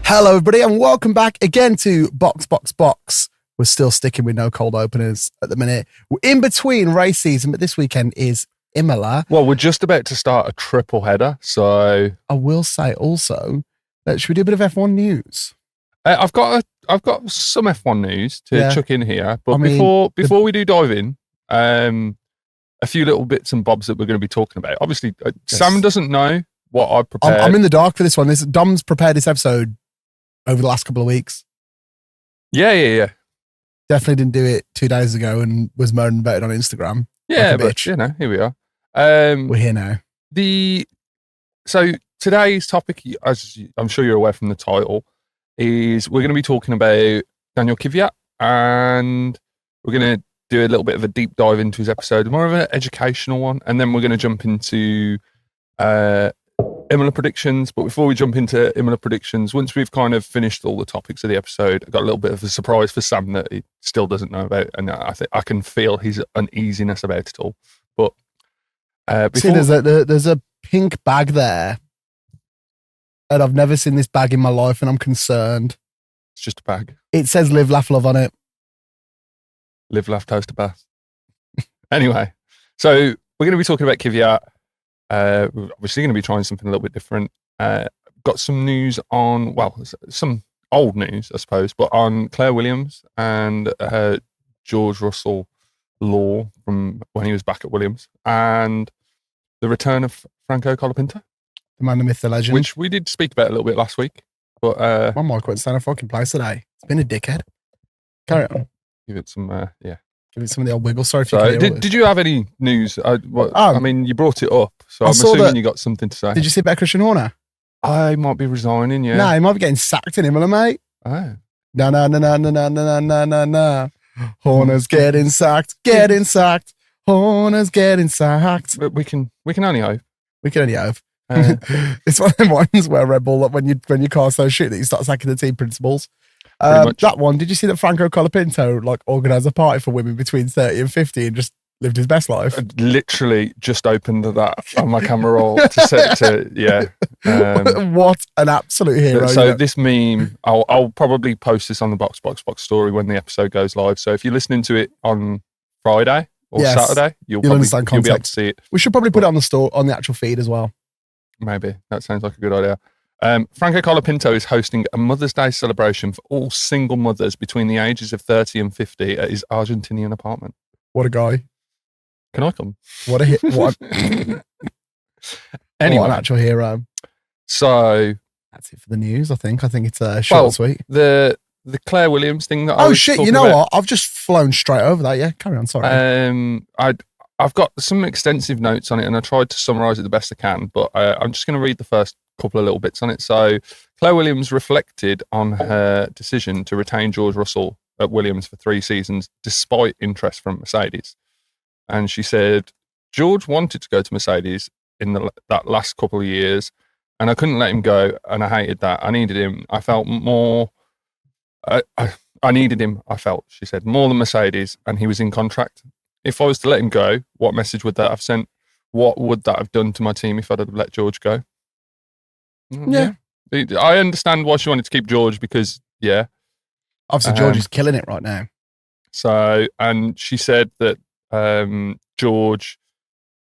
Hello, everybody, and welcome back again to Box. We're still sticking with no cold openers at the minute. We're in between race season, but this weekend is Imola. Well, we're just about to start a triple header, so I will say also that should we do a bit of F1 news? I've got some F1 news to chuck in here, but before we do dive in, a few little bits and bobs that we're going to be talking about. Obviously, Sam doesn't know what I prepared. I'm in the dark for this one. Dom's prepared this episode over the last couple of weeks. Yeah. Definitely didn't do it 2 days ago and was moaning about it on Instagram. Yeah, like but here we are. We're here now. So today's topic, as I'm sure you're aware from the title, is we're going to be talking about Daniil Kvyat, and we're going to do a little bit of a deep dive into his episode, more of an educational one, and then we're going to jump into Imola predictions. But before we jump into Imola predictions, once we've kind of finished all the topics of the episode, I've got a little bit of a surprise for Sam that he still doesn't know about, and I think I can feel his uneasiness about it all. But before, see, there's a pink bag there, and I've never seen this bag in my life, and I'm concerned. It's just a bag. It says "Live, Laugh, Love" on it. Live, laugh, toast, to bath. Anyway, so we're going to be talking about Kvyat. We're obviously going to be trying something a little bit different. Got some news on, some old news, I suppose, but on Claire Williams and George Russell Law from when he was back at Williams, and the return of Franco Colapinto. The man, the myth, the legend. Which we did speak about a little bit last week. But my mic won't stand a fucking place today. It's been a dickhead. Carry on. Give it some, Give it some of the old wiggle. Sorry if you did you have any news? I mean, you brought it up, so I'm assuming you got something to say. Did you see about Christian Horner? I might be resigning, yeah. No, he might be getting sacked in Imola, mate. Oh. No. Horner's getting sacked. Horner's getting sacked. But we can only hope. We can only hope. It's one of them ones where Red Bull, when your car's so shit that you start sacking the team principals. That one, did you see that Franco Colapinto organised a party for women between 30 and 50 and just lived his best life? I literally just opened that on my camera roll to set to, yeah. What an absolute hero. So this meme, I'll probably post this on the Box story when the episode goes live. So if you're listening to it on Friday or Saturday, you'll be able to see it. We should probably put it on the actual feed as well. Maybe. That sounds like a good idea. Franco Colapinto is hosting a Mother's Day celebration for all single mothers between the ages of 30 and 50 at his Argentinian apartment. What a guy. Can I come? What a hit. Anyway. What an actual hero. So. That's it for the news, I think. I think it's short and sweet. The Claire Williams thing that you know what? I've just flown straight over that. Yeah, carry on. Sorry. I've got some extensive notes on it, and I tried to summarise it the best I can, but I'm just going to read the first couple of little bits on it. So Claire Williams reflected on her decision to retain George Russell at Williams for 3 seasons, despite interest from Mercedes. And she said, George wanted to go to Mercedes in that last couple of years, and I couldn't let him go, and I hated that. I needed him. I felt more... I needed him, I felt, she said, more than Mercedes, and he was in contract. If I was to let him go, what message would that have sent? What would that have done to my team if I'd have let George go? Yeah. I understand why she wanted to keep George because, obviously George is killing it right now. So, and she said that George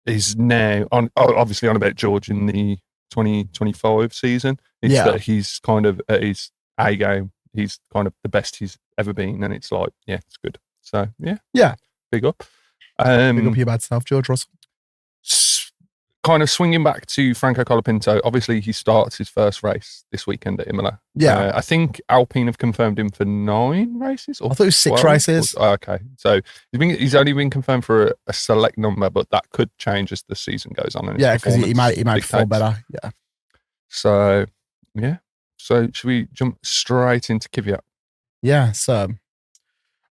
is now, obviously on about George in the 2025 season. It's that he's kind of at his A game. He's kind of the best he's ever been. And it's like, it's good. So, Yeah. Big up. Big up your bad self, George Russell. Kind of swinging back to Franco Colapinto, obviously he starts his first race this weekend at Imola. Yeah. I think Alpine have confirmed him for 9 races. I thought it was 6 races. Okay. So he's only been confirmed for a select number, but that could change as the season goes on. Yeah, because he might perform better. Yeah. So, So should we jump straight into Kvyat? Yeah, so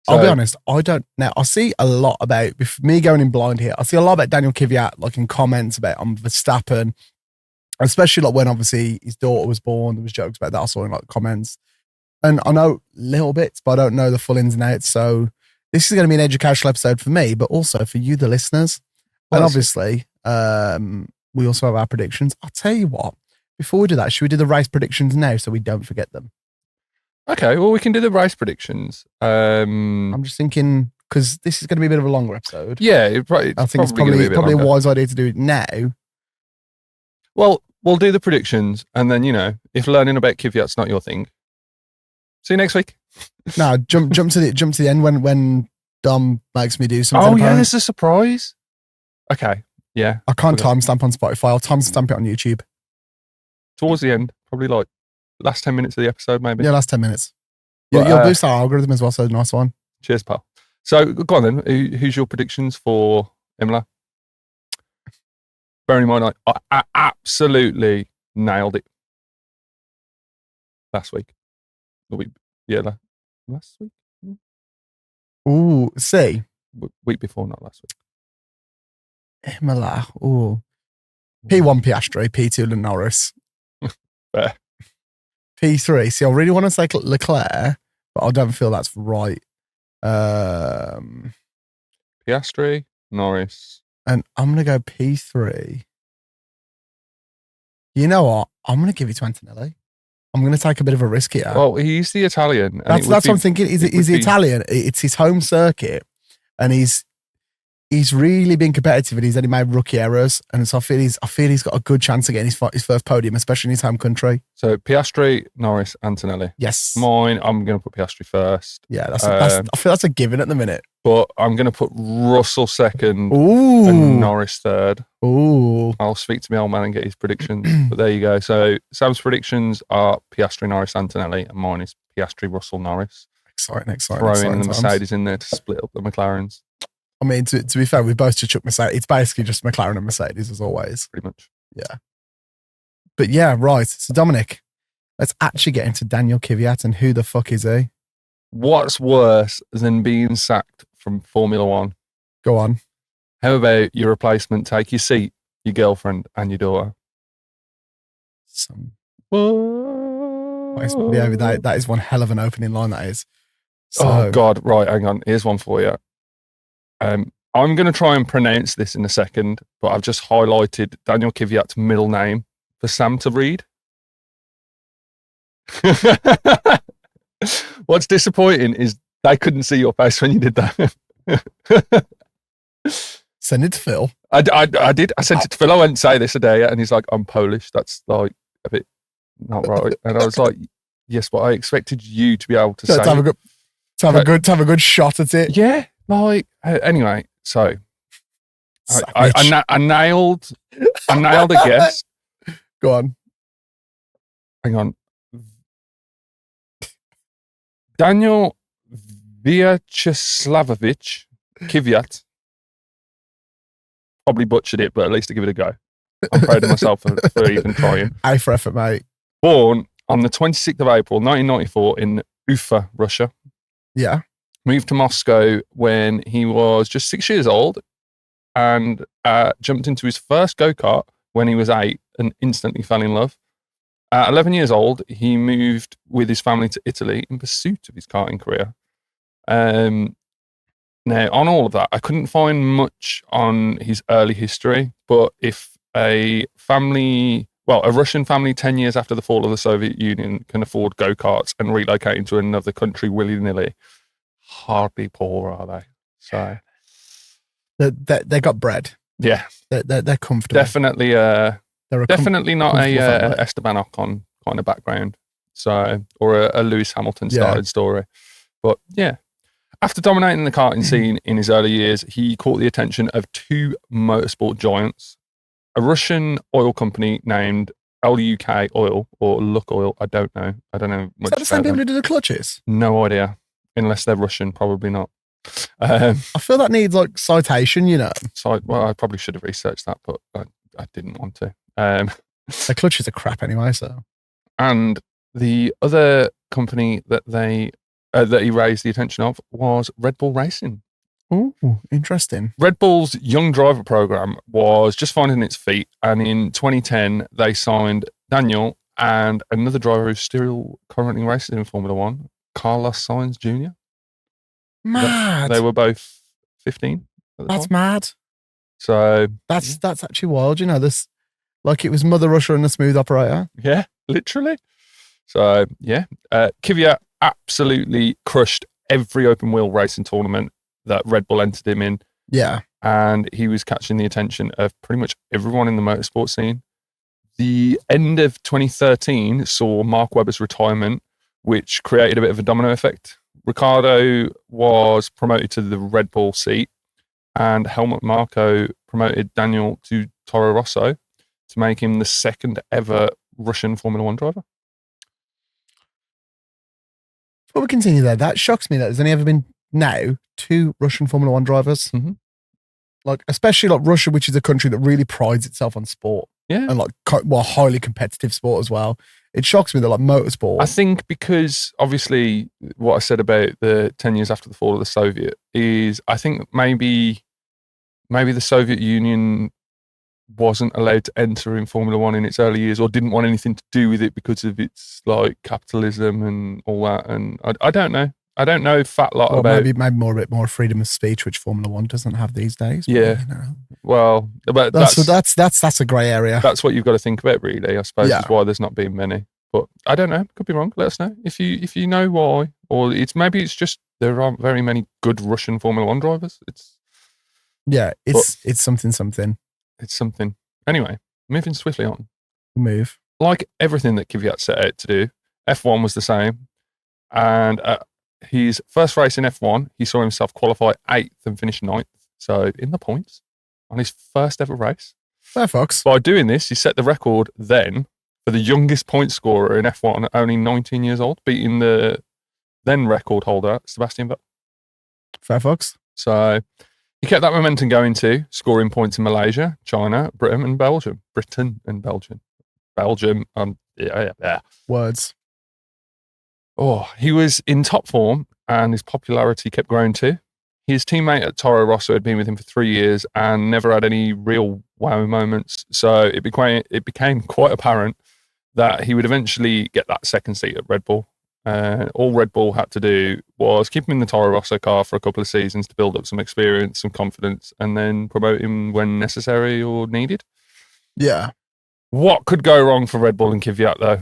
I'll be honest, I see a lot about, me going in blind here, I see a lot about Daniil Kvyat, like in comments about Verstappen, especially like when obviously his daughter was born, there was jokes about that, I saw in like comments. And I know little bits, but I don't know the full ins and outs. So this is going to be an educational episode for me, but also for you, the listeners. And obviously, we also have our predictions. I'll tell you what, before we do that, should we do the race predictions now so we don't forget them? Okay, well, we can do the race predictions. I'm just thinking, because this is going to be a bit of a longer episode. Yeah, I think it's probably a wise idea to do it now. Well, we'll do the predictions, and then, if learning about Kvyat's not your thing, see you next week. No, jump to the end when Dom makes me do something. Oh, yeah, there's a surprise. Okay, yeah. I can't timestamp on Spotify. I'll timestamp it on YouTube. Towards the end, probably like last 10 minutes of the episode, maybe. Yeah, last 10 minutes. You'll boost our algorithm as well, so nice one. Cheers, pal. So, go on then. Who's your predictions for Imola? Bearing in mind, I absolutely nailed it last week. Last week? Ooh, see? Week before, not last week. Imola, ooh. P1 Piastri, P2 Norris. Fair. P3, see, I really want to say Leclerc, but I don't feel that's right. Piastri, Norris. And I'm going to go P3. You know what? I'm going to give it to Antonelli. I'm going to take a bit of a risk here. Well, he's the Italian. That's what I'm thinking. He's the Italian. It's his home circuit, and he's really been competitive, and he's only made rookie errors. And so I feel he's got a good chance of getting his first podium, especially in his home country. So Piastri, Norris, Antonelli. Yes. Mine, I'm going to put Piastri first. Yeah, I feel that's a given at the minute. But I'm going to put Russell second. Ooh. And Norris third. Ooh. I'll speak to my old man and get his predictions. But there you go. So Sam's predictions are Piastri, Norris, Antonelli, and mine is Piastri, Russell, Norris. Exciting. Throwing the Mercedes in there to split up the McLarens. I mean, to be fair, we've both just chucked Mercedes. It's basically just McLaren and Mercedes as always. Pretty much. Yeah. But yeah, right. So Dominic, let's actually get into Daniil Kvyat and who the fuck is he? What's worse than being sacked from Formula One? Go on. How about your replacement take your seat, your girlfriend, and your daughter? Yeah, that is one hell of an opening line, that is. So, oh, God. Right, hang on. Here's one for you. I'm going to try and pronounce this in a second, but I've just highlighted Daniil Kvyat's middle name for Sam to read. What's disappointing is they couldn't see your face when you did that. Send it to Phil. I did. I sent it to Phil. I went, say this a day, and he's like, I'm Polish. That's like a bit not right. And I was like, yes, but I expected you to be able to say have a good shot at it. Yeah. Like, anyway, so I nailed a guess. Go on. Hang on. Daniil Vyacheslavovic Kvyat. Probably butchered it, but at least I give it a go. I'm proud of myself for even trying. A for effort, mate. Born on the 26th of April, 1994 in Ufa, Russia. Yeah. Moved to Moscow when he was just 6 years old and jumped into his first go-kart when he was 8 and instantly fell in love. At 11 years old, he moved with his family to Italy in pursuit of his karting career. Now, on all of that, I couldn't find much on his early history, but if a Russian family 10 years after the fall of the Soviet Union can afford go-karts and relocate into another country willy-nilly, hardly poor, are they? So they got bread. Yeah, they're comfortable. Definitely, definitely not a Esteban Ocon kind of background. So, or a Lewis Hamilton started story. But yeah, after dominating the karting scene in his early years, he caught the attention of two motorsport giants, a Russian oil company named LUK Oil or Luk Oil. I don't know. Is that the same people who do the clutches? No idea. Unless they're Russian, probably not. I feel that needs like citation, you know. So, well, I probably should have researched that, but I didn't want to. The clutches are crap anyway, so. And the other company that he raised the attention of was Red Bull Racing. Ooh, interesting. Red Bull's Young Driver program was just finding its feet, and in 2010 they signed Daniil and another driver who's still currently racing in Formula One, Carlos Sainz Jr. Mad. They were both 15 at the That's time. mad. So that's actually wild. You know, this Like it was Mother Russia and a smooth operator. Yeah, literally. So, yeah. Kvyat absolutely crushed every open wheel racing tournament that Red Bull entered him in. Yeah. And he was catching the attention of pretty much everyone in the motorsport scene. The end of 2013 saw Mark Webber's retirement, which created a bit of a domino effect. Ricciardo was promoted to the Red Bull seat, and Helmut Marko promoted Daniil to Toro Rosso to make him the second ever Russian Formula One driver. Before we continue there, that shocks me that there's only ever been now 2 Russian Formula One drivers. Mm-hmm. Like, especially like Russia, which is a country that really prides itself on sport. Yeah. And like, highly competitive sport as well. It shocks me that like motorsport. I think because obviously what I said about the 10 years after the fall of the Soviet is I think maybe the Soviet Union wasn't allowed to enter in Formula One in its early years or didn't want anything to do with it because of its like capitalism and all that. And I don't know. I don't know fat lot about maybe a bit more freedom of speech, which Formula One doesn't have these days. Yeah. But, you know. Well, but that's a grey area. That's what you've got to think about, really. I suppose Yeah. is why there's not been many. But I don't know. Could be wrong. Let us know if you know why, or it's just there aren't very many good Russian Formula One drivers. It's something. It's something. Anyway, moving swiftly on. Move. Like everything that Kvyat set out to do, F1 was the same. And his first race in F1, he saw himself qualify 8th and finish 9th. So in the points on his first ever race. Fair fox. By doing this, he set the record then for the youngest point scorer in F1 at only 19 years old, beating the then record holder, Sebastian Vettel. Fair fox. So he kept that momentum going too, scoring points in Malaysia, China, Britain and Belgium. Yeah. Words. Oh, he was in top form and his popularity kept growing too. His teammate at Toro Rosso had been with him for 3 years and never had any real wow moments. So it became quite apparent that he would eventually get that second seat at Red Bull. All Red Bull had to do was keep him in the Toro Rosso car for a couple of seasons to build up some experience, some confidence, and then promote him when necessary or needed. Yeah. What could go wrong for Red Bull and Kvyat, though?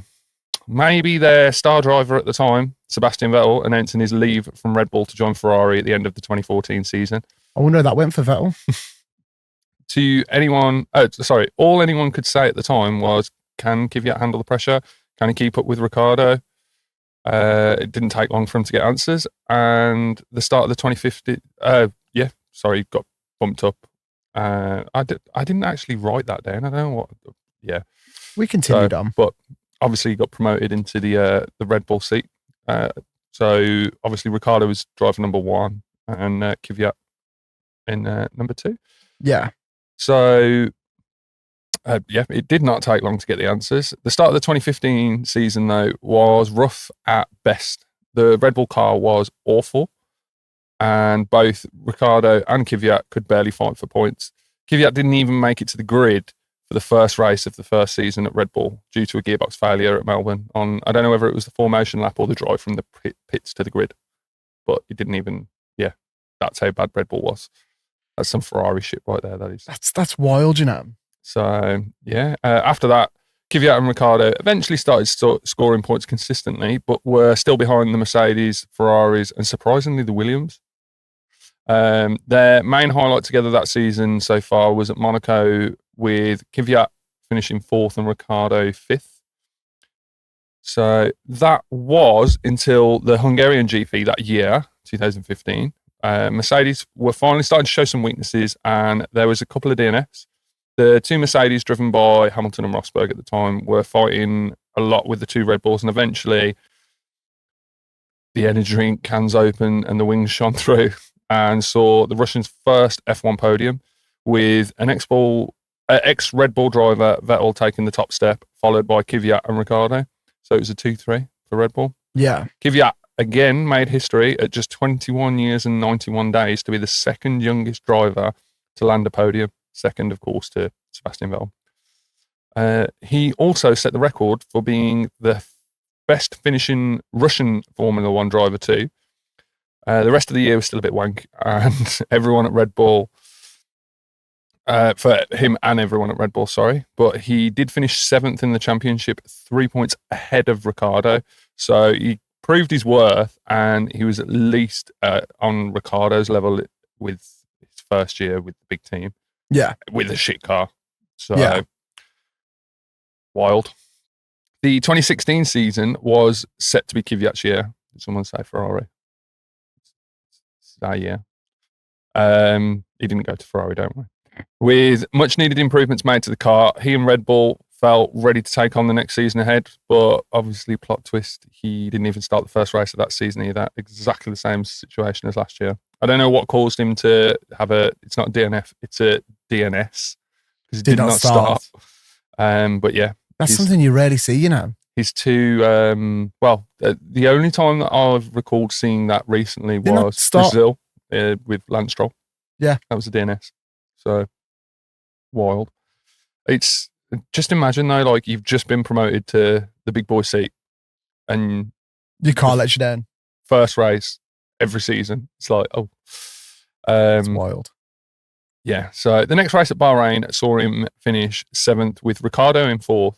Maybe their star driver at the time, Sebastian Vettel, announcing his leave from Red Bull to join Ferrari at the end of the 2014 season. I wonder how that went for Vettel. All anyone could say at the time was, can Kvyat handle the pressure? Can he keep up with Ricciardo? It didn't take long for him to get answers. And the start of the 2015, got bumped up. I didn't actually write that down. I don't know what. Yeah, we continued on, but obviously he got promoted into the Red Bull seat. So obviously Ricciardo was driver number 1 and Kvyat in number 2. Yeah. So it did not take long to get the answers. The start of the 2015 season, though, was rough at best. The Red Bull car was awful, and both Ricciardo and Kvyat could barely fight for points. Kvyat didn't even make it to the grid for the first race of the first season at Red Bull due to a gearbox failure at Melbourne. I don't know whether it was the formation lap or the drive from the pits to the grid, but it didn't even. Yeah, that's how bad Red Bull was. That's some Ferrari shit right there. That is. That's wild, you know. So, yeah, after that, Kvyat and Ricciardo eventually started scoring points consistently, but were still behind the Mercedes, Ferraris, and surprisingly, the Williams. Their main highlight together that season so far was at Monaco, with Kvyat finishing 4th and Ricciardo 5th. So that was until the Hungarian GP that year, 2015. Mercedes were finally starting to show some weaknesses, and there was a couple of DNFs. The 2 Mercedes driven by Hamilton and Rosberg at the time were fighting a lot with the 2 Red Bulls, and eventually the energy drink cans opened and the wings shone through and saw the Russians' first F1 podium, with an ex-Red Bull driver, Vettel, taking the top step, followed by Kvyat and Ricciardo. So it was a 2-3 for Red Bull. Yeah. Kvyat again made history at just 21 years and 91 days to be the second youngest driver to land a podium. Second, of course, to Sebastian Vettel. He also set the record for being the best finishing Russian Formula One driver too. The rest of the year was still a bit wank, and everyone at Red Bull For him and everyone at Red Bull, sorry. But he did finish 7th in the championship, 3 points ahead of Ricciardo. So he proved his worth, and he was at least on Ricciardo's level with his first year with the big team. Yeah. With a shit car. So wild. The 2016 season was set to be Kvyat's year. Did someone say Ferrari? It's our year. He didn't go to Ferrari, don't we? With much needed improvements made to the car, he and Red Bull felt ready to take on the next season ahead. But obviously, plot twist, he didn't even start the first race of that season either. Exactly the same situation as last year. I don't know what caused him to have it's not a DNF, it's a DNS. Because he did not start. But yeah. That's something you rarely see, you know. He's too, the only time that I've recalled seeing that recently was Brazil with Lance Stroll. Yeah. That was a DNS. So, wild. It's, just imagine though, like you've just been promoted to the big boy seat and your car lets you down. First race every season. It's like, it's wild. Yeah. So the next race at Bahrain saw him finish 7th with Ricciardo in 4th,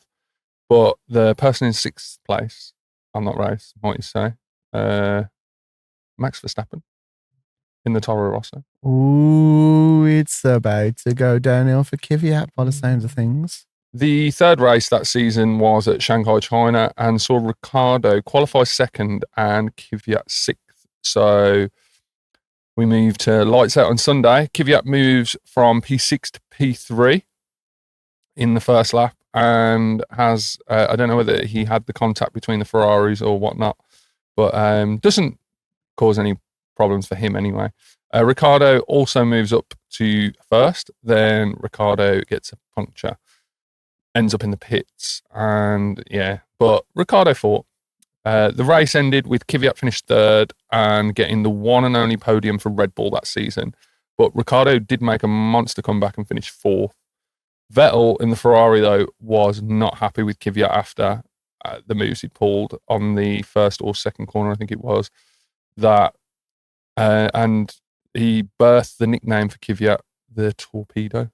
but the person in 6th place on that race, might you say, Max Verstappen in the Toro Rosso. Ooh, it's about to go downhill for Kvyat by the sounds of things. The third race that season was at Shanghai, China, and saw Ricciardo qualify 2nd and Kvyat 6th. So we moved to lights out on Sunday. Kvyat moves from P6 to P3 in the first lap and has, I don't know whether he had the contact between the Ferraris or whatnot, but doesn't cause any problems for him anyway. Ricciardo also moves up to 1st, then Ricciardo gets a puncture, ends up in the pits, and yeah, but Ricciardo fought. The race ended with Kvyat finished 3rd and getting the one and only podium for Red Bull that season, but Ricciardo did make a monster comeback and finish 4th. Vettel in the Ferrari, though, was not happy with Kvyat after the moves he pulled on the first or second corner, I think it was, that and he birthed the nickname for Kvyat, the torpedo,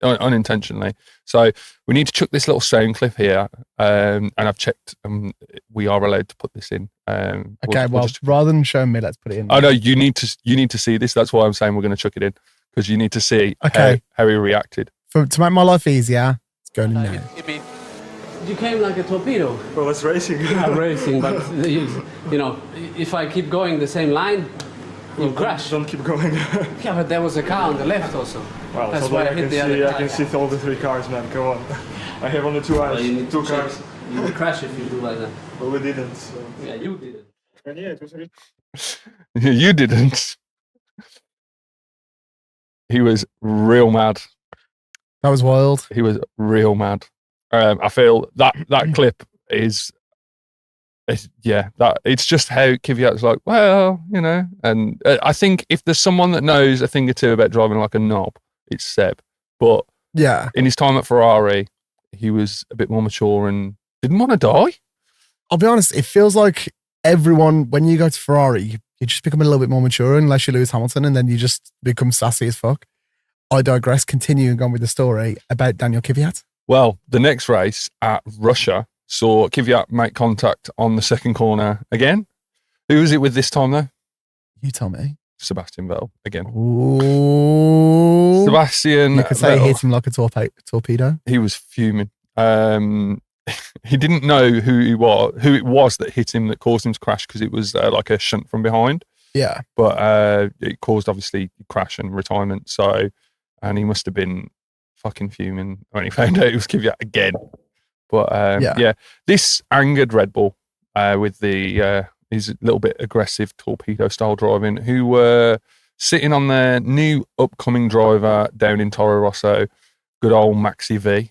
unintentionally. So we need to chuck this little sound clip here, and I've checked, we are allowed to put this in. Okay, rather than showing me, let's put it in. Oh no, you need to see this. That's why I'm saying we're going to chuck it in, because you need to see how he reacted. To make my life easier, it's going in now. You came like a torpedo. Well, it's racing. Yeah, racing, but you know, if I keep going the same line, you'll crash. Don't keep going. Yeah, but there was a car on the left also. Well, that's so why I hit the other car. I can see all the 3 cars, man. Come on. I have only 2 eyes. Well, 2 cars. You will crash if you do like that. But we didn't. So. Yeah, you didn't. And yeah, it was really... You didn't. He was real mad. That was wild. He was real mad. I feel that clip is, it's just how Kvyat's like, well, you know, and I think if there's someone that knows a thing or two about driving like a knob, it's Seb. But yeah, in his time at Ferrari, he was a bit more mature and didn't want to die. I'll be honest, it feels like everyone, when you go to Ferrari, you just become a little bit more mature unless you're Lewis Hamilton, and then you just become sassy as fuck. I digress, continuing on with the story about Daniil Kvyat. Well, the next race at Russia saw Kvyat make contact on the second corner again. Who was it with this time, though? You tell me. Sebastian Vettel again. Ooh. Sebastian You could say he hit him like a torpedo. He was fuming. He didn't know who it was that hit him, that caused him to crash, because it was like a shunt from behind. Yeah. But it caused, obviously, crash and retirement. So, and he must have been fucking fuming when he found out it was Kvyat again. But yeah, this angered Red Bull with his little bit aggressive torpedo style driving, who were sitting on their new upcoming driver down in Toro Rosso, good old Maxi V.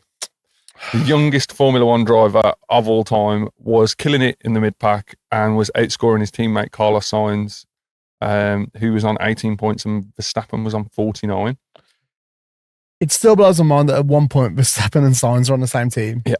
The youngest Formula One driver of all time, was killing it in the mid-pack and was outscoring his teammate Carlos Sainz, who was on 18 points and Verstappen was on 49. It still blows my mind that at one point Verstappen and Sainz are on the same team. Yeah.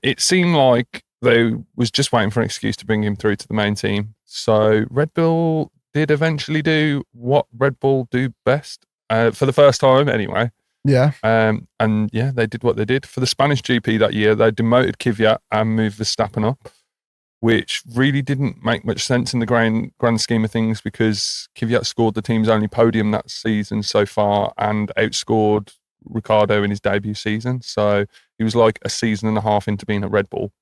It seemed like they was just waiting for an excuse to bring him through to the main team. So Red Bull did eventually do what Red Bull do best, for the first time anyway. Yeah. And yeah, they did what they did. For the Spanish GP that year, they demoted Kvyat and moved Verstappen up, which really didn't make much sense in the grand scheme of things because Kvyat scored the team's only podium that season so far and outscored Ricciardo in his debut season. So he was like a season and a half into being at Red Bull.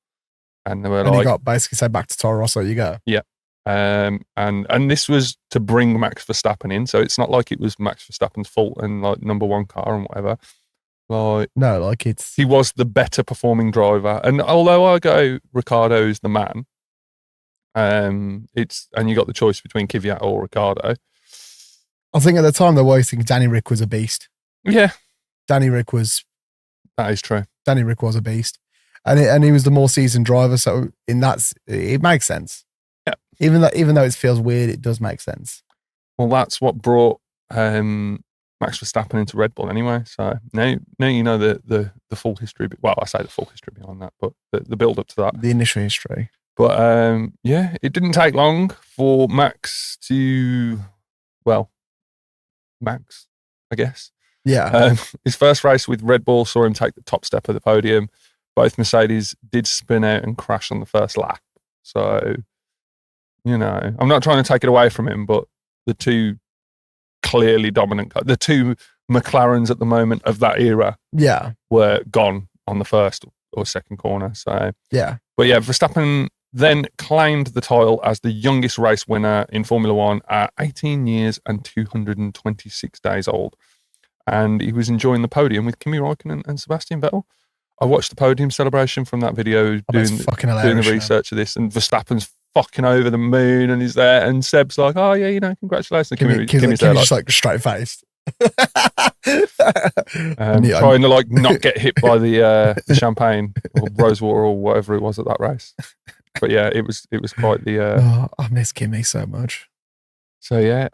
And they were and he got basically said back to Toro Rosso, you go. Yeah. And this was to bring Max Verstappen in. So it's not like it was Max Verstappen's fault and like number one car and whatever. Like, no, like he was the better performing driver. And although I go Ricciardo is the man, and you got the choice between Kvyat or Ricciardo. I think at the time they were thinking Danny Rick was a beast. Yeah. That is true. Danny Rick was a beast. And he was the more seasoned driver, so it makes sense. Yeah. Even though it feels weird, it does make sense. Well, that's what brought Max Verstappen into Red Bull anyway. So now you know the full history. Well, I say the full history behind that, but the build up to that. The initial history. But yeah, it didn't take long for Max to, Max, I guess. Yeah. His first race with Red Bull saw him take the top step of the podium. Both Mercedes did spin out and crash on the first lap. So, I'm not trying to take it away from him, but the two clearly dominant, the two McLarens at the moment of that era were gone on the first or second corner. So, yeah. But yeah, Verstappen then claimed the title as the youngest race winner in Formula One at 18 years and 226 days old. And he was enjoying the podium with Kimi Räikkönen and Sebastian Vettel. I watched the podium celebration from that video doing the research of this, and Verstappen's fucking over the moon and he's there, and Seb's like, oh yeah, congratulations. Kimi's there, just like straight faced. Trying to like not get hit by the champagne or rosewater or whatever it was at that race. But yeah, it was quite the I miss Kimi so much. So yeah,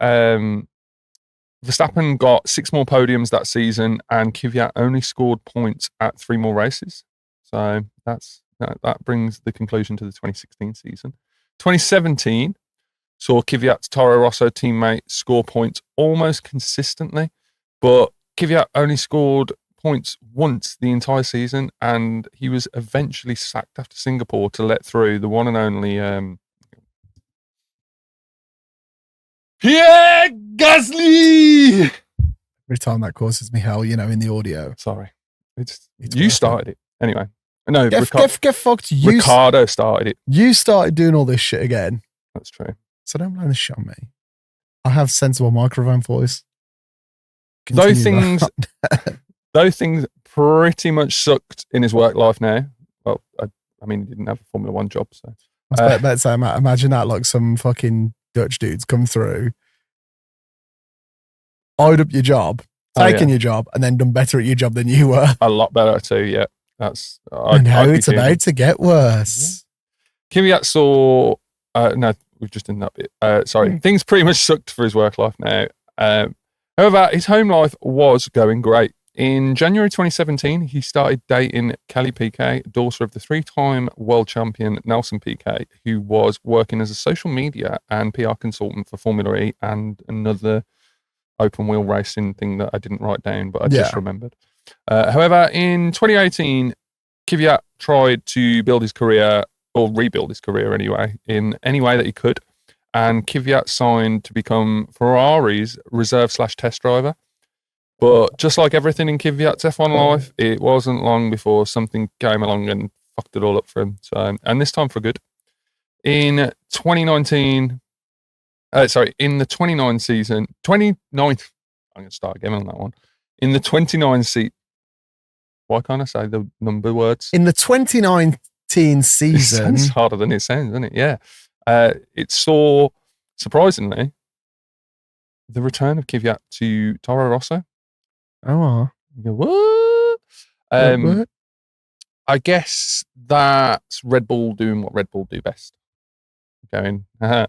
Verstappen got 6 more podiums that season, and Kvyat only scored points at 3 more races. So that brings the conclusion to the 2016 season. 2017 saw Kvyat's Toro Rosso teammate score points almost consistently, but Kvyat only scored points once the entire season, and he was eventually sacked after Singapore to let through the one and only Pierre Gasly. Every time that causes me hell, in the audio. Sorry. It's you started it. Anyway. No, get fucked. Ricciardo started it. You started doing all this shit again. That's true. So don't blame the shit on me. I have sensible microphone voice. Those things pretty much sucked in his work life now. Well, I mean, he didn't have a Formula One job, so. I was about to say, imagine that, like some fucking Dutch dudes come through, eyed up your job, taken your job, and then done better at your job than you were. A lot better too, yeah. That's and how it's about to get worse. Yeah. Kvyat saw no, we've just done that bit. Sorry, things pretty much sucked for his work life now. However, his home life was going great. In January 2017, he started dating Kelly Piquet, daughter of the 3-time world champion Nelson Piquet, who was working as a social media and PR consultant for Formula E and another open wheel racing thing that I didn't write down, but I just remembered. However, in 2018, Kvyat tried to build his career, or rebuild his career anyway, in any way that he could. And Kvyat signed to become Ferrari's reserve/test driver. But just like everything in Kvyat's F1 life, it wasn't long before something came along and fucked it all up for him. So, and this time for good. In the 29 season, I'm going to start again on that one. In the 29 seat, why can't I say the number words? In the 2019 season. It's harder than it sounds, isn't it? Yeah. It saw, surprisingly, the return of Kvyat to Toro Rosso. Oh, you go, what? What? I guess that's Red Bull doing what Red Bull do best. Going, yeah.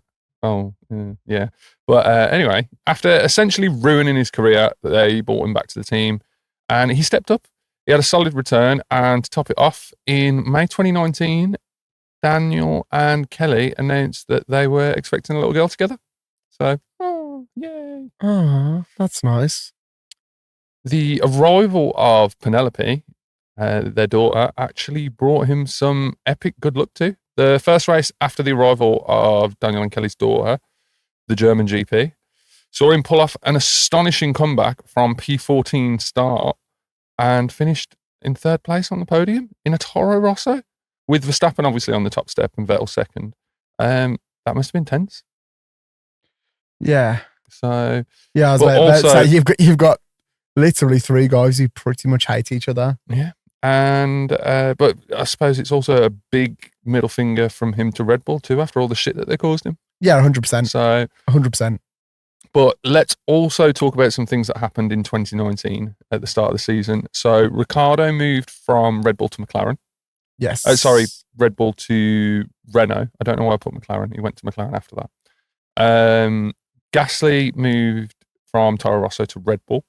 But anyway, after essentially ruining his career, they brought him back to the team and he stepped up. He had a solid return, and to top it off, in May 2019, Daniil and Kelly announced that they were expecting a little girl together. So, yay. Oh, that's nice. The arrival of Penelope, their daughter, actually brought him some epic good luck too. The first race after the arrival of Daniil and Kelly's daughter, the German GP, saw him pull off an astonishing comeback from P14 start and finished in third place on the podium in a Toro Rosso, with Verstappen obviously on the top step and Vettel second. That must have been tense. Yeah. So yeah, I was but about to also- say you've got literally three guys who pretty much hate each other. yeah. And but I suppose it's also a big middle finger from him to Red Bull too, after all the shit that they caused him. Yeah, 100%. So 100%. But let's also talk about some things that happened in 2019 at the start of the season. So Ricciardo moved from Red Bull to McLaren. Yes. Red Bull to Renault. I don't know why I put McLaren. He went to McLaren after that. Gasly moved from Toro Rosso to Red Bull.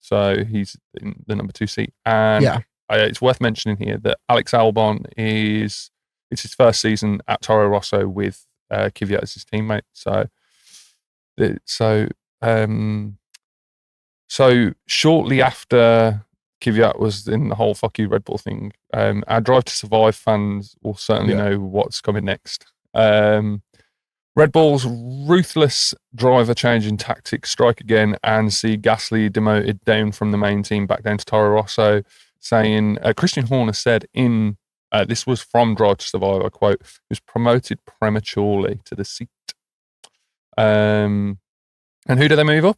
So he's in the number 2 seat. And Yeah. it's worth mentioning here that Alex Albon it's his first season at Toro Rosso with Kvyat as his teammate. So shortly after Kvyat was in the whole "fuck you Red Bull" thing, our Drive to Survive fans will certainly know what's coming next. Red Bull's ruthless driver changing tactics strike again and see Gasly demoted down from the main team back down to Toro Rosso, saying Christian Horner said in this was from Drive to Survive, I quote, he was promoted prematurely to the seat. And who do they move up?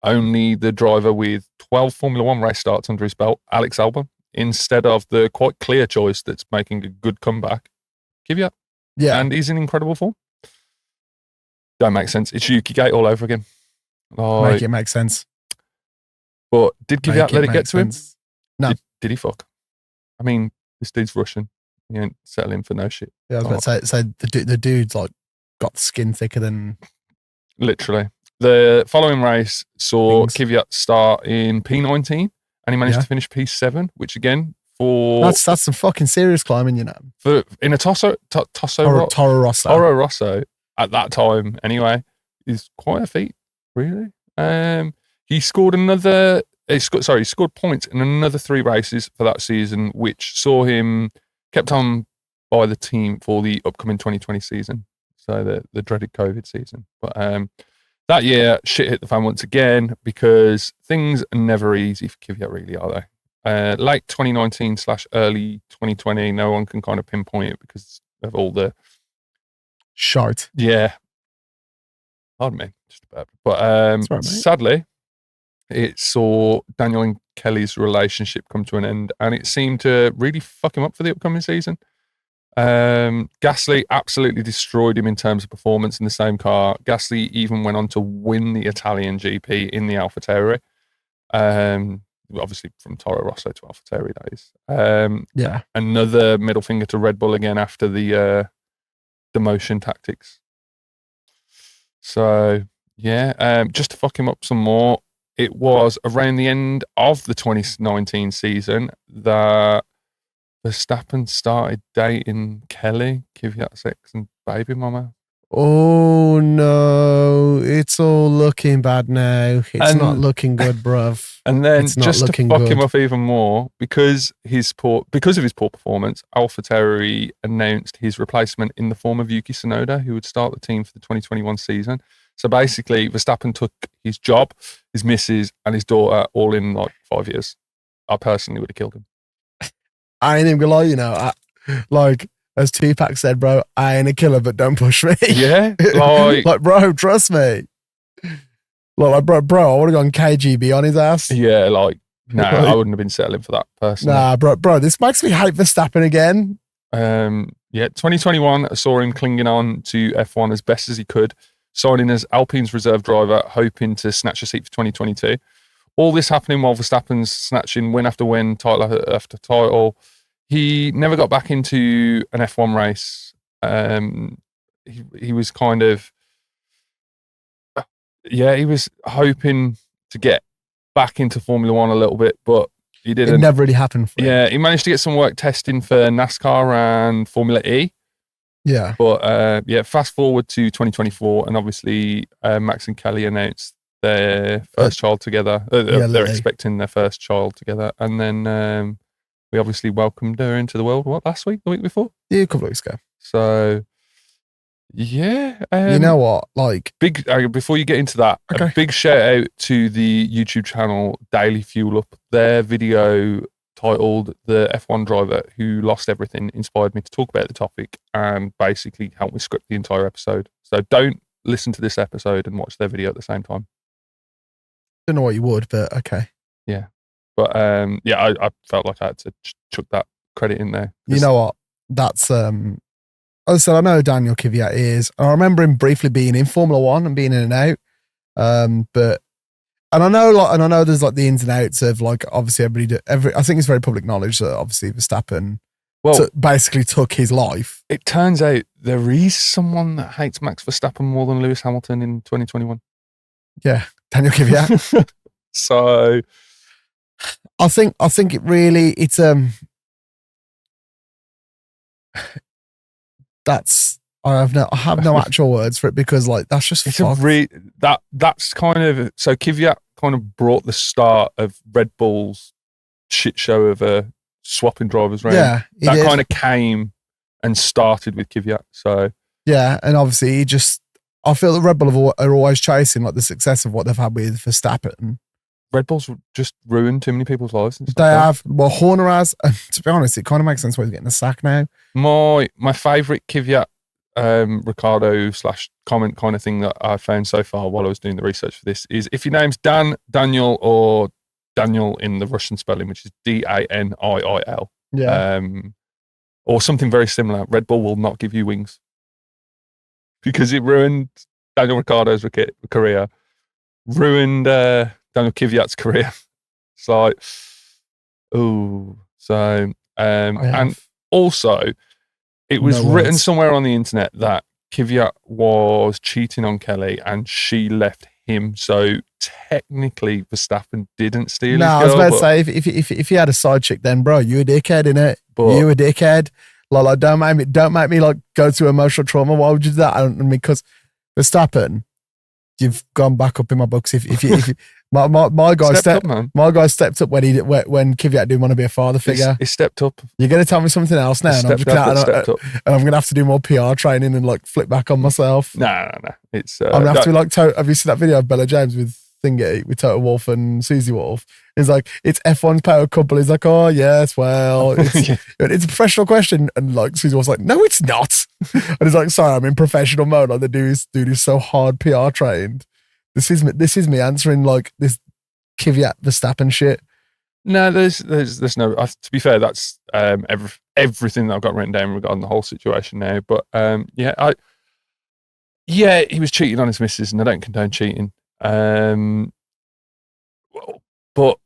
Only the driver with 12 Formula One race starts under his belt, Alex Albon, instead of the quite clear choice that's making a good comeback, Kvyat. Yeah. And he's in incredible form. Don't make sense. It's Yuki Gate all over again. Make it make sense. But did Kvyat let it get to him? No. Did he fuck? I mean, this dude's Russian. He ain't settling for no shit. Yeah, I was about to say the dude's like got the skin thicker than. Literally. The following race saw Things. Kvyat start in P19 and he managed to finish P7, which again, That's some fucking serious climbing, you know. In a Toro Rosso at that time anyway, is quite a feat, really. He scored points in another 3 races for that season, which saw him kept on by the team for the upcoming 2020 season. So the dreaded COVID season. But that year, shit hit the fan once again because things are never easy for Kvyat, really, are they? Late 2019 / early 2020, no one can kind of pinpoint it because of all the shite. Yeah. Pardon me, just about. But right, sadly, it saw Daniil and Kelly's relationship come to an end, and it seemed to really fuck him up for the upcoming season. Gasly absolutely destroyed him in terms of performance in the same car. Gasly even went on to win the Italian GP in the AlphaTauri. Obviously from Toro Rosso to AlphaTauri days. Another middle finger to Red Bull again after the demotion tactics. So just to fuck him up some more, it was around the end of the 2019 season that Verstappen started dating Kelly, Kvyat's ex and baby mama. Oh no, it's all looking bad now. It's not looking good, bruv. And then it's not just to fuck good. him up even more, because of his poor performance, AlphaTauri announced his replacement in the form of Yuki Tsunoda, who would start the team for the 2021 season. So basically, Verstappen took his job, his missus, and his daughter all in like 5 years. I personally would have killed him. I ain't even gonna lie, you know, like as Tupac said, bro, I ain't a killer, but don't push me. Yeah, like bro, trust me. Like bro, I would have gone KGB on his ass. Yeah, I wouldn't have been settling for that personally. Nah, bro, this makes me hate Verstappen again. 2021 saw him clinging on to F1 as best as he could, signing as Alpine's reserve driver, hoping to snatch a seat for 2022. All this happening while Verstappen's snatching win after win, title after title. He never got back into an F1 race. He was kind of, he was hoping to get back into Formula One a little bit, but he didn't. It never really happened for him. Yeah, he managed to get some work testing for NASCAR and Formula E. Yeah. But fast forward to 2024, and obviously Max and Kelly announced their first child together. They're Lily. expecting their first child together. And then we obviously welcomed her into the world, last week, the week before? Yeah, a couple of weeks ago. So, yeah. You know what? Like, big before you get into that, Okay. a big shout out to the YouTube channel Daily Fuel Up. Their video titled "The F1 Driver Who Lost Everything" inspired me to talk about the topic and basically helped me script the entire episode. So don't listen to this episode and watch their video at the same time. don't know what you would, but okay. Yeah, but I felt like I had to chuck that credit in there. You know what? That's as I said, I know who Daniil Kvyat is. I remember him briefly being in Formula One and being in and out. And I know there's like the ins and outs of like obviously I think it's very public knowledge that obviously Verstappen basically took his life. It turns out there is someone that hates Max Verstappen more than Lewis Hamilton in 2021. Yeah, Daniil Kvyat. So I think it's that's I have no actual words for it because like that's just it's fucked. That's kind of so Kvyat kind of brought the start of Red Bull's shit show of swapping drivers around. Yeah, that kind of came and started with Kvyat. So yeah, and obviously I feel that Red Bull are always chasing like the success of what they've had with Verstappen. Red Bull's just ruined too many people's lives. They have. Well, Horner has. And to be honest, it kind of makes sense why he's getting the sack now. My favourite Kvyat Ricardo / comment kind of thing that I found so far while I was doing the research for this is if your name's Dan, Daniel, or Daniel in the Russian spelling, which is Daniil, or something very similar, Red Bull will not give you wings because it ruined Daniel Ricciardo's career, ruined Daniil Kvyat's career. It's like, oh, so and also. It was written somewhere on the internet that Kvyat was cheating on Kelly and she left him. So technically, Verstappen didn't steal his girl. I was about to say, if he had a side chick, then bro, you a dickhead, innit? You a dickhead. Like, don't make me like go through emotional trauma. Why would you do that? I mean, because Verstappen, you've gone back up in my books. If you my guy stepped up when Kvyat didn't want to be a father figure. He stepped up. You're going to tell me something else now, and I'm going to have to do more PR training and like flip back on myself. No. It's I'm going to have to be like, have you seen that video of Bella James with Toto Wolff and Susie Wolff? It's like, it's F1's power couple. He's like, oh yes, well, it's a professional question, and like Susie Wolff's like, no, it's not. And he's like, sorry, I'm in professional mode. Like the dude is so hard PR trained. This is me answering like this Kvyat Verstappen shit. No, there's no. To be fair, that's everything that I've got written down regarding the whole situation now. But he was cheating on his missus, and I don't condone cheating. But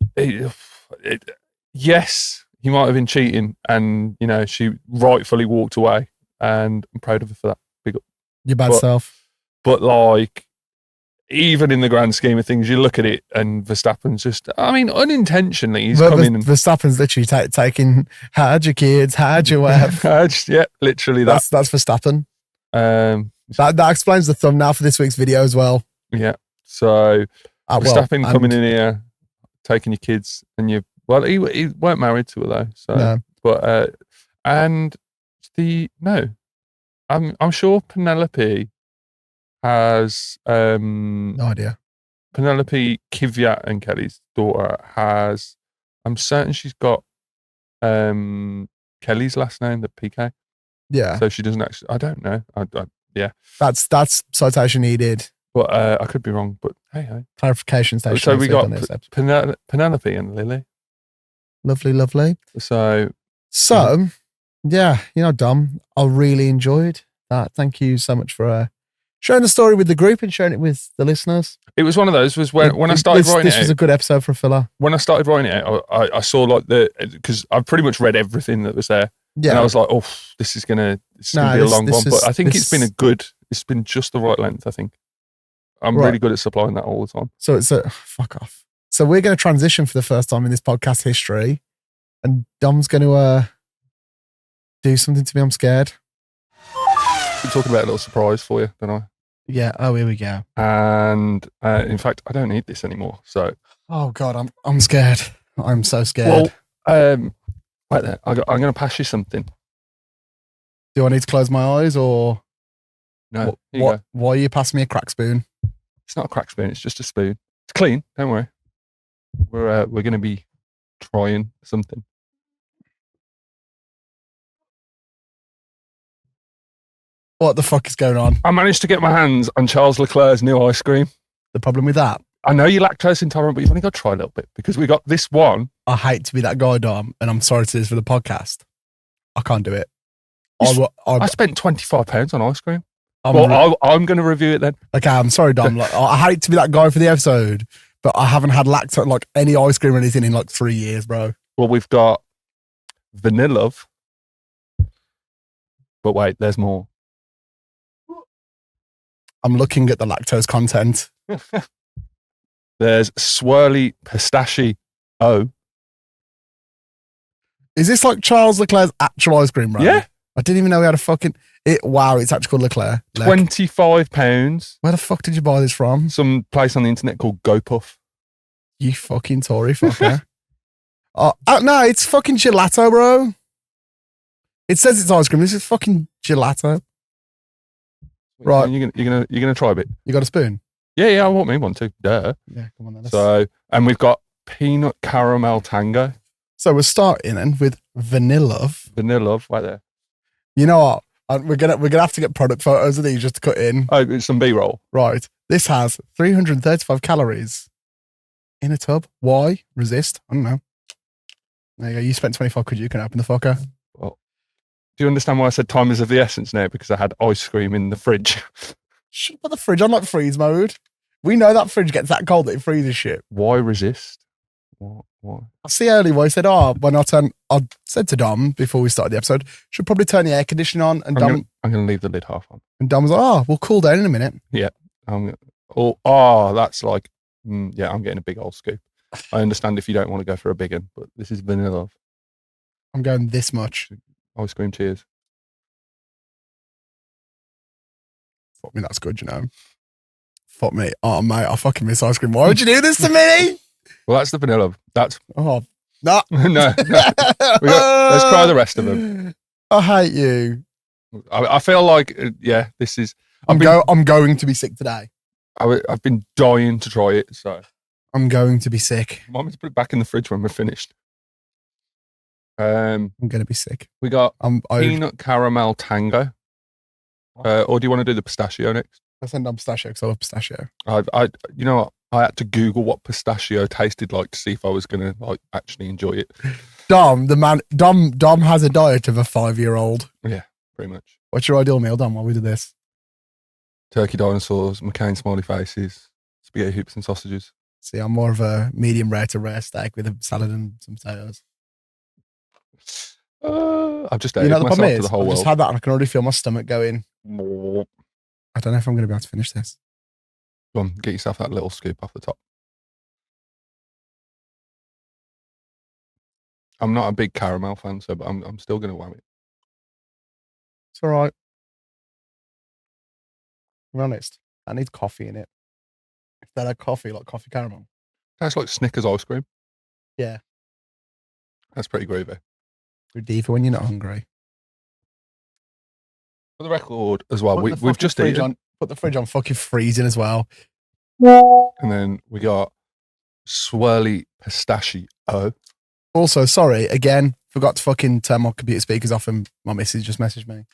yes, he might have been cheating, and she rightfully walked away, and I'm proud of her for that. Big up your bad self. But like. Even in the grand scheme of things, you look at it and Verstappen's just, unintentionally, he's coming. Verstappen's literally taking, how'd your kids, how'd your wife? Yeah, literally that. That's Verstappen. That explains the thumbnail for this week's video as well. Yeah. So, Verstappen coming in here, taking your kids, and he weren't married to her though. So, no. But, I'm sure Penelope has no idea. Penelope Kvyat and Kelly's daughter has. I'm certain she's got Kelly's last name, the PK. Yeah. So she doesn't actually. I don't know. Yeah. That's citation needed. But I could be wrong. But hey. Clarification station. So we got Penelope and Lily. Lovely. So yeah, Dom, I really enjoyed that. Thank you so much for sharing the story with the group and sharing it with the listeners. It was one of those. When I started writing it, this was a good episode for a filler. When I started writing it, I saw like because I've pretty much read everything that was there. Yeah, and I was like, oh, this is gonna be a long one. But I think it's been just the right length. I think I'm really good at supplying that all the time. So it's fuck off. So we're going to transition for the first time in this podcast history, and Dom's going to do something to me. I'm scared. I'm talking about a little surprise for you, don't I? Yeah. Oh, here we go. And in fact, I don't need this anymore. So, Oh God, I'm scared. I'm so scared. well, right there. I'm going to pass you something. Do I need to close my eyes or No, here you go. why are you passing me a crack spoon? It's not a crack spoon. It's just a spoon. It's clean. Don't worry. We're going to be trying something. What the fuck is going on? I managed to get my hands on Charles Leclerc's new ice cream. The problem with that? I know you're lactose intolerant, but you've only got to try a little bit because we got this one. I hate to be that guy, Dom, and I'm sorry to do this for the podcast. I can't do it. I spent £25 on ice cream. I'm going to review it then. Okay, I'm sorry, Dom. Like, I hate to be that guy for the episode, but I haven't had lactose, like any ice cream or anything in like 3 years, bro. Well, we've got vanilla. But wait, there's more. I'm looking at the lactose content. There's swirly pistachio. Is this like Charles Leclerc's actual ice cream, bro? Yeah. I didn't even know he had a fucking... Wow, it's actually called Leclerc. £25. Where the fuck did you buy this from? Some place on the internet called GoPuff. You fucking Tory fucker. No, it's fucking gelato, bro. It says it's ice cream. This is fucking gelato. Right. You're gonna try a bit. You got a spoon? Yeah, I want me one too. Duh. Yeah, come on then. So, and we've got peanut caramel tango. So we're starting then with vanilla. Vanilla, right there. You know what? We're gonna have to get product photos of these just to cut in. Oh, it's some B-roll. Right. This has 335 calories in a tub. Why? Resist? I don't know. There you go. You spent 25 quid. You can open the fucker. Well, do you understand why I said time is of the essence now? Because I had ice cream in the fridge. Should put the fridge on like freeze mode. We know that fridge gets that cold that it freezes shit. Why resist? Why? I see earlier where he said, when I said to Dom before we started the episode, should probably turn the air conditioning on. And I'm going to leave the lid half on. And Dom was like, we'll cool down in a minute. Yeah. That's like, yeah, I'm getting a big old scoop. I understand if you don't want to go for a big one, but this is vanilla. I'm going this much. Ice cream, cheers. Fuck me, that's good, you know. Fuck me. Oh, mate, I fucking miss ice cream. Why would you do this to me? Well, that's the vanilla. That's... Oh, no. No. Let's try the rest of them. I hate you. I feel like, this is... I'm going to be sick today. I've been dying to try it, so... I'm going to be sick. I might need to put it back in the fridge when we're finished. I'm going to be sick. We got peanut caramel tango. Or do you want to do the pistachio next? I send on pistachio because I love pistachio. You know what? I had to Google what pistachio tasted like to see if I was going to actually enjoy it. Dom has a diet of a 5-year-old. Yeah, pretty much. What's your ideal meal, Dom, while we do this? Turkey dinosaurs, McCain smiley faces, spaghetti hoops and sausages. See, I'm more of a medium rare to rare steak with a salad and some potatoes. I've just ate myself to the whole world. I've just had that and I can already feel my stomach going. More. I don't know if I'm going to be able to finish this. Go on, get yourself that little scoop off the top. I'm not a big caramel fan, but I'm still going to wham it. It's all right. To be honest, I need coffee in it. If they had coffee, like coffee caramel. Tastes like Snickers ice cream. Yeah. That's pretty groovy. Good D for when you're not hungry. For the record as well, we've just eaten. Put the fridge on fucking freezing as well. And then we got swirly pistachio. Also, sorry, again, forgot to fucking turn my computer speakers off and my missus just messaged me.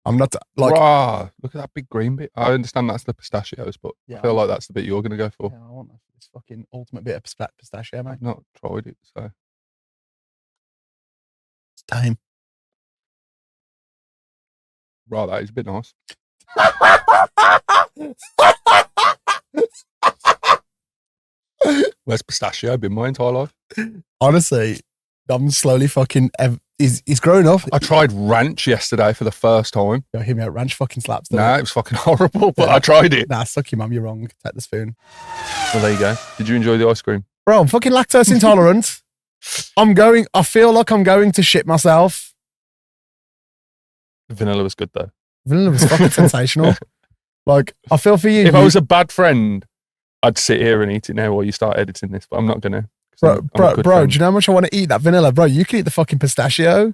I'm not like... Rah, look at that big green bit. I understand that's the pistachios, but yeah, I feel like that's the bit you're going to go for. Yeah, I want this fucking ultimate bit of pistachio, mate. I've not tried it, so... It's time. Right, that is a bit nice. Where's pistachio been my entire life? Honestly, I'm slowly fucking... He's growing up. I tried ranch yesterday for the first time. Yo, hear me out. Ranch fucking slaps. Nah, it was fucking horrible, but I tried it. Nah, suck your mum. You're wrong. Take the spoon. Well, there you go. Did you enjoy the ice cream? Bro, I'm fucking lactose intolerant. I feel like I'm going to shit myself. The vanilla was good, though. Vanilla was fucking sensational. Like, I feel for you. If I was a bad friend, I'd sit here and eat it now while you start editing this, but I'm not gonna. Bro, do you know how much I want to eat that vanilla? Bro, you can eat the fucking pistachio.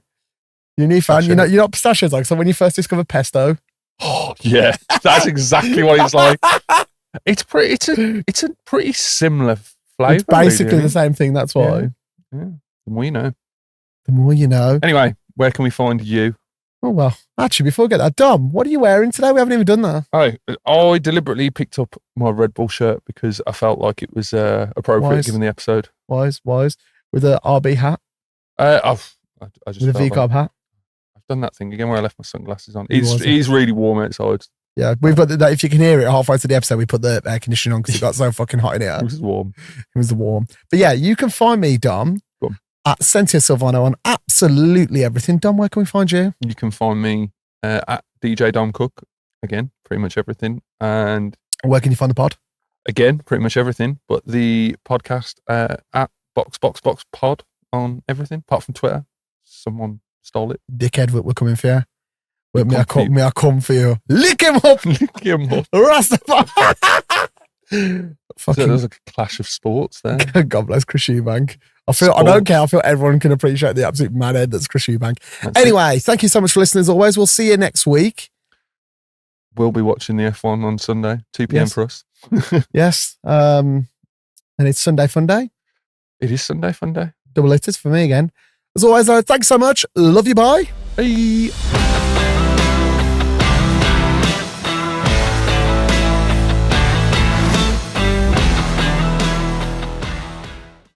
You're a new fan. You know what pistachios like? So when you first discovered pesto. Oh, yeah. That's exactly what it's like. It's a pretty similar flavour. It's basically the same thing, that's why. Yeah. The more you know. The more you know. Anyway, where can we find you? Oh, well, actually, before we get that, Dom, what are you wearing today? We haven't even done that. I deliberately picked up my Red Bull shirt because I felt like it was appropriate given the episode. Wise. With a RB hat. I just with a V-carb hat. I've done that thing again where I left my sunglasses on. It's really warm outside. Yeah, we've got that. If you can hear it halfway through the episode, we put the air conditioning on because it got so fucking hot in here. It was warm. It was warm. But yeah, you can find me, Dom, at Sentia Silvano on absolutely everything. Dom, where can we find you? You can find me at DJ Dom Cook. Again, pretty much everything. And where can you find the pod? Again, pretty much everything. But the podcast at Box Pod on everything, apart from Twitter. Someone stole it. Dickhead, we're coming for you. May I come for you? Lick him up! Lick him up. Rastafari! So there's a clash of sports there. God bless Chris Eubank. I don't care. I feel everyone can appreciate the absolute madhead that's Chris Eubank. Anyway, thank you so much for listening as always. We'll see you next week. We'll be watching the F1 on Sunday, 2 p.m. for us. Yes. And it's Sunday Fun Day. It is Sunday Fun Day. Double letters for me again. As always, thanks so much. Love you. Bye. Bye.